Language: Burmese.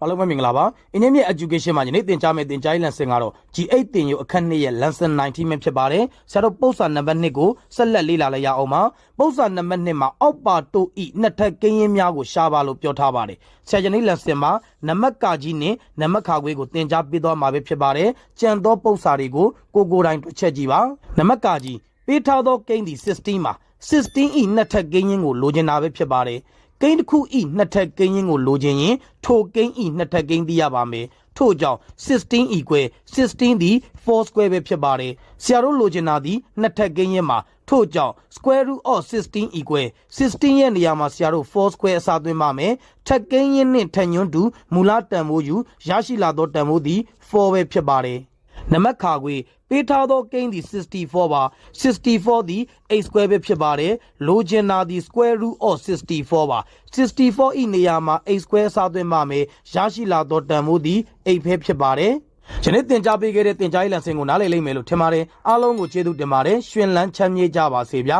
အားလုံးပဲမင်္ဂလာပါအင်းမြင့် education မှာယနေ့သင်ကြားမယ့်သင်ကြားရေး lesson ကတော့ G8 သင်ယူအခန်း2ရဲ့ Lesson-19 ပဲဖြစ်ပါတယ်ဆရာတို့ပု္ပ္ပစာနံပါတ်2ကိုဆက်လက်လေ့လာလိုက်ရအောင်ပါပု္ပ္ပစာနံပါတ်2မှာအောက်ပါတို့ဤနှစ်ထပ်ကိန်းရင်းများကိုရှားပါလို့ပြောထားပါတယ်ဆရာယနေ့ lesson မှာနံပါတ်ကကြီးနဲ့နံပါတ်ခါခွေးကိုသင်ကြားပေးသွားမှာပဲဖြစ်ပါတယ်ကြံသောပု္ပ္ပစာတွေကိုကိုယ်တိုင်တွေ့ချက်ကြည့်ပါနံပါတ်ကကြီးပေးထားသောကိန်းဒီ16မှာ16ဤနှစ်ထပ်ကိန်းရင်းကိုလိုချင်တာပဲဖြစ်ပါတယ်ကိန်းတစ်ခုဤနှစ်ထပ်ကိန်းရင်းကိုလိုချင်ရင်ထိုကိန်းဤနှစ်ထပ်ကိန်းသိရပါမယ်ထို့ကြောင့်16 equal 16သည်4 square ပဲဖြစ်ပါတယ်ဆရာတို့လိုချင်တာသည်နှစ်ထပ်ကိန်းရင်းမှာထို့ကြောင့် square root of 16 equal 16ရဲ့နေရာမှာဆရာတို့4 square အစားသွင်းပါမယ်ထပ်ကိန်းရင်းနှင့်ထပ်ညွန်းတူမူလတန်ဖိုးယူရရှိလာသောတန်ဖိုးသည်4ပဲဖြစ်ပါတယ်နံပါတ်ခါခွေပေးထားသောကိန်းသည်64ပါ64သည်8 square ပဲဖြစ်ပါတယ်လိုချင်တာသည် square root of 64ပါ64ဤနေရာမှာ8 square စားသွင်းပါမယ်ရရှိလာသောတန်ဖိုးသည်8ပဲဖြစ်ပါတယ်ယနေ့သင်ကြားပေးခဲ့တဲ့သင်ကြားရေး lesson ကိုနားလည်လိမ့်မယ်လို့ထင်ပါတယ်အားလုံးကိုကျေးဇူးတင်ပါတယ်ရှင်လန်းချမ်းမြေ့ကြပါစေဗျာ